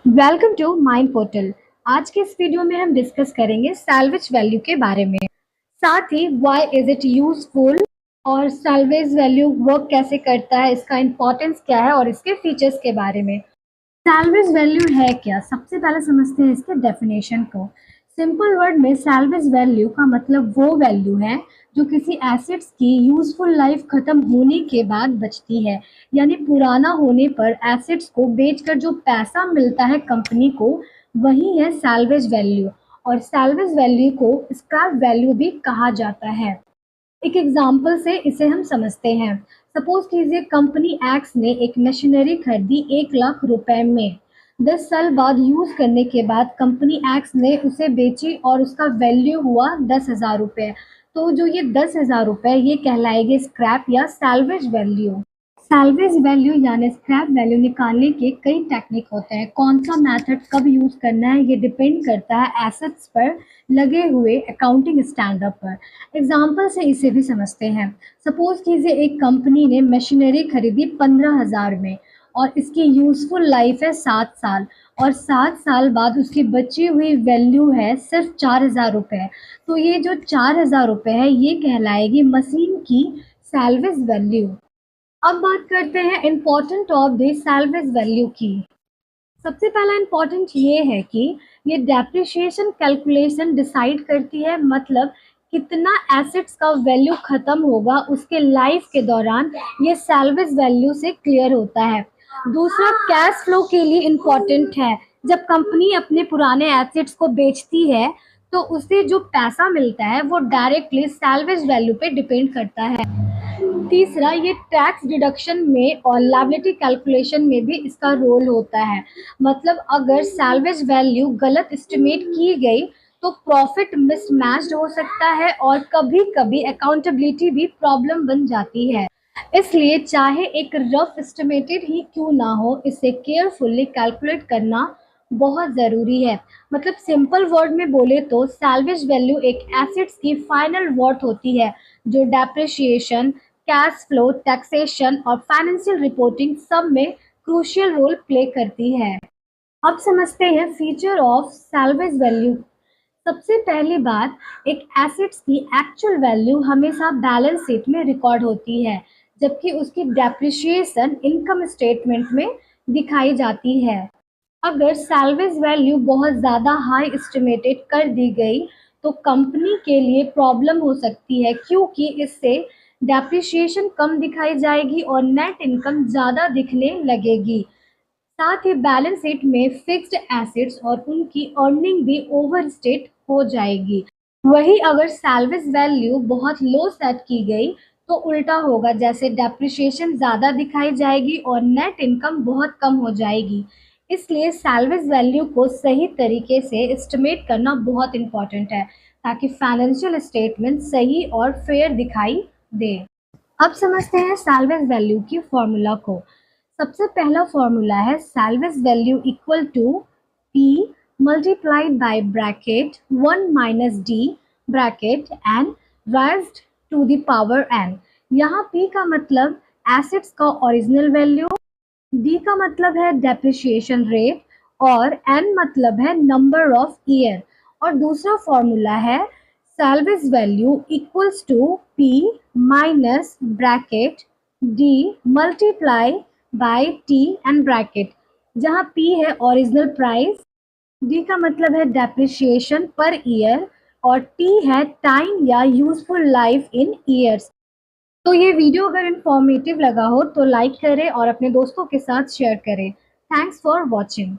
Welcome to mind portal. आज के इस वीडियो में हम डिस्कस करेंगे सैल्वेज वैल्यू के बारे में, साथ ही व्हाई इज इट यूजफुल और सैल्वेज वैल्यू वर्क कैसे करता है, इसका इंपॉर्टेंस क्या है और इसके फीचर्स के बारे में। सैल्वेज वैल्यू है क्या? सबसे पहले समझते हैं इसके डेफिनेशन को। सिंपल वर्ड में सैल्वेज वैल्यू का मतलब वो वैल्यू है जो किसी एसेट्स की यूजफुल लाइफ खत्म होने के बाद बचती है, यानी पुराना होने पर एसेट्स को बेचकर जो पैसा मिलता है कंपनी को, वही है सैल्वेज वैल्यू। और सैल्वेज वैल्यू को स्क्रैप वैल्यू भी कहा जाता है। एक एग्जाम्पल से इसे हम समझते हैं। सपोज कीजिए कंपनी एक्स ने एक मशीनरी खरीदी 1 लाख रुपए में। 10 साल बाद यूज करने के बाद कंपनी एक्स ने उसे बेची और उसका वैल्यू हुआ 10,000 रुपये। तो जो ये 10,000 रुपये ये कहलाएंगे स्क्रैप या सैल्वेज वैल्यू। सैल्वेज वैल्यू यानी स्क्रैप वैल्यू निकालने के कई टेक्निक होते हैं। कौन सा मेथड कब यूज करना है ये डिपेंड करता है एसेट्स पर लगे हुए अकाउंटिंग स्टैंडर्ड पर। एग्जाम्पल से इसे भी समझते हैं। सपोज कीजिए एक कंपनी ने मशीनरी खरीदी 15,000 में और इसकी यूजफुल लाइफ है 7 साल, और 7 साल बाद उसकी बची हुई वैल्यू है सिर्फ 4,000 रुपये। तो ये जो 4,000 रुपये है ये कहलाएगी मशीन की सैल्वेज वैल्यू। अब बात करते हैं important of the salvage value की। सबसे पहला इम्पोर्टेंट ये है कि ये डेप्रिसिएशन कैलकुलेशन डिसाइड करती है, मतलब कितना एसेट्स का वैल्यू खत्म होगा उसके लाइफ के दौरान, ये सैल्वेज वैल्यू से क्लियर होता है। दूसरा कैश फ्लो के लिए इम्पोर्टेंट है। जब कंपनी अपने पुराने एसेट्स को बेचती है तो उसे जो पैसा मिलता है वो डायरेक्टली सैल्वेज वैल्यू पे डिपेंड करता है। तीसरा, ये टैक्स डिडक्शन में और लायबिलिटी कैलकुलेशन में भी इसका रोल होता है। मतलब अगर सैल्वेज वैल्यू गलत एस्टिमेट की गई तो प्रॉफिट मिसमैच्ड हो सकता है और कभी कभी अकाउंटेबिलिटी भी प्रॉब्लम बन जाती है। इसलिए चाहे एक रफ एस्टिमेटेड ही क्यों ना हो, इसे केयरफुली कैलकुलेट करना बहुत ज़रूरी है। मतलब सिंपल वर्ड में बोले तो सैल्वेज वैल्यू एक एसेट्स की फाइनल वर्थ होती है जो डेप्रिसिएशन, कैश फ्लो, टैक्सेशन और फाइनेंशियल रिपोर्टिंग सब में क्रूशियल रोल प्ले करती है। अब समझते हैं फीचर ऑफ सैल्वेज वैल्यू। सबसे पहली बात, एक एसेट्स की एक्चुअल वैल्यू हमेशा बैलेंस शीट में रिकॉर्ड होती है, जबकि उसकी डेप्रिसिएशन इनकम स्टेटमेंट में दिखाई जाती है। अगर सैल्वेज वैल्यू बहुत ज़्यादा हाई एस्टिमेटेड कर दी गई तो कंपनी के लिए प्रॉब्लम हो सकती है, क्योंकि इससे डेप्रिसिएशन कम दिखाई जाएगी और नेट इनकम ज़्यादा दिखने लगेगी। साथ ही बैलेंस शीट में फिक्स्ड एसेट्स और उनकी अर्निंग भी ओवरस्टेट हो जाएगी। वही अगर सैल्वेज वैल्यू बहुत लो सेट की गई तो उल्टा होगा, जैसे डेप्रिसिएशन ज़्यादा दिखाई जाएगी और नेट इनकम बहुत कम हो जाएगी। इसलिए सैल्वेज वैल्यू को सही तरीके से एस्टिमेट करना बहुत इम्पॉर्टेंट है ताकि फाइनेंशियल स्टेटमेंट सही और फेयर दिखाई दे। अब समझते हैं सैल्वेज वैल्यू की फॉर्मूला को। सबसे पहला फॉर्मूला है salvage value equal to P multiplied by bracket 1 minus D bracket N raised to the power N. यहाँ पी का मतलब एसेट्स का ओरिजिनल वैल्यू, डी का मतलब है डेप्रिसिएशन रेट और एन मतलब है नंबर ऑफ ईयर। और दूसरा फॉर्मूला है salvage value equals to P minus bracket D multiply by T end bracket, जहाँ पी है ओरिजिनल प्राइस, डी का मतलब है डेप्रिसिएशन पर ईयर और टी है टाइम या यूजफुल लाइफ इन ईयर्स। तो ये वीडियो अगर इन्फॉर्मेटिव लगा हो तो लाइक करें और अपने दोस्तों के साथ शेयर करें। Thanks for watching.